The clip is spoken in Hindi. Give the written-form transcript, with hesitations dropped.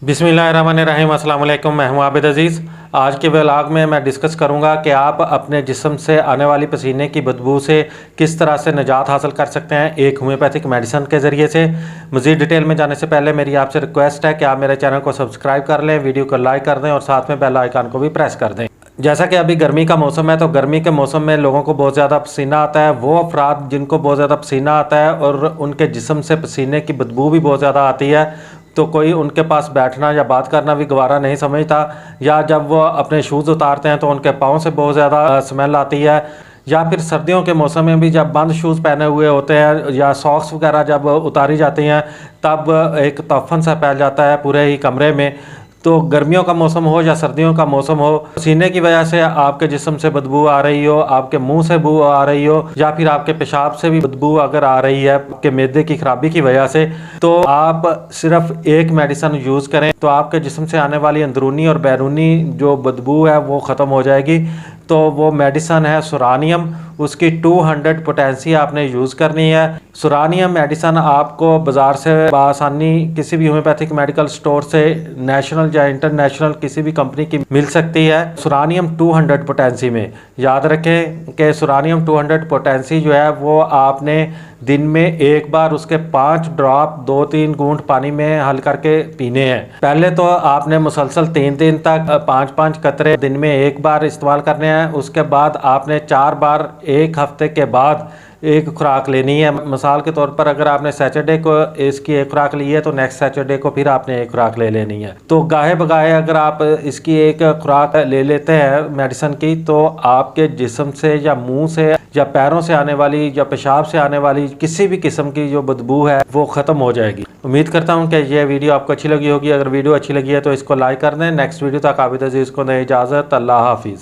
बिस्मिल्लाहिर्रहमानिर्रहीम, अस्सलाम वालेकुम। मैं हूं आबिद अज़ीज़। आज के व्लॉग में मैं डिस्कस करूंगा कि आप अपने जिस्म से आने वाली पसीने की बदबू से किस तरह से निजात हासिल कर सकते हैं एक होम्योपैथिक मेडिसन के ज़रिए से। मज़ीद डिटेल में जाने से पहले मेरी आपसे रिक्वेस्ट है कि आप मेरे चैनल को सब्सक्राइब कर लें, वीडियो को लाइक कर दें और साथ में बेल आइकन को भी प्रेस कर दें। जैसा कि अभी गर्मी का मौसम है, तो गर्मी के मौसम में लोगों को बहुत ज़्यादा पसीना आता है। वो अफराद जिनको बहुत ज़्यादा पसीना आता है और उनके जिस्म से पसीने की बदबू भी बहुत ज़्यादा आती है, तो कोई उनके पास बैठना या बात करना भी गवारा नहीं समझता, या जब वो अपने शूज़ उतारते हैं तो उनके पाँव से बहुत ज़्यादा स्मेल आती है, या फिर सर्दियों के मौसम में भी जब बंद शूज़ पहने हुए होते हैं या सॉक्स वगैरह जब उतारी जाती हैं तब एक तफन सा फैल जाता है पूरे ही कमरे में। तो गर्मियों का मौसम हो या सर्दियों का मौसम हो, पसीने की वजह से आपके जिस्म से बदबू आ रही हो, आपके मुंह से बदबू आ रही हो, या फिर आपके पेशाब से भी बदबू अगर आ रही है आपके मैदे की खराबी की वजह से, तो आप सिर्फ एक मेडिसिन यूज़ करें तो आपके जिस्म से आने वाली अंदरूनी और बैरूनी जो बदबू है वो ख़त्म हो जाएगी। तो वो मेडिसन है सुरानियम। उसकी 200 पोटेंसी आपने यूज़ करनी है। सुरानियम मेडिसन आपको बाज़ार से आसानी किसी भी होम्योपैथिक मेडिकल स्टोर से नेशनल या इंटरनेशनल किसी भी कंपनी की मिल सकती है। सुरानियम 200 पोटेंसी में याद रखें कि सुरानियम 200 पोटेंसी जो है वो आपने दिन में एक बार उसके 5 ड्रॉप 2-3 घूंट पानी में हल करके पीने हैं। पहले तो आपने मुसलसल 3 दिन तक 5-5 कतरे दिन में एक बार इस्तेमाल करने हैं। उसके बाद आपने 4 बार एक हफ्ते के बाद एक खुराक लेनी है। मिसाल के तौर पर अगर आपने सैटरडे को इसकी एक खुराक ली है तो नेक्स्ट सैटरडे को फिर आपने एक खुराक ले लेनी है। तो गाहे बगाहे अगर आप इसकी एक खुराक ले लेते हैं मेडिसिन की, तो आपके जिस्म से या मुंह से या पैरों से आने वाली या पेशाब से आने वाली किसी भी किस्म की जो बदबू है वो ख़त्म हो जाएगी। उम्मीद करता हूँ कि यह वीडियो आपको अच्छी लगी होगी। अगर वीडियो अच्छी लगी है तो इसको लाइक कर दें। नेक्स्ट वीडियो तक आबिद अज़ीज़ को दें इजाज़त। अल्लाह हाफिज़।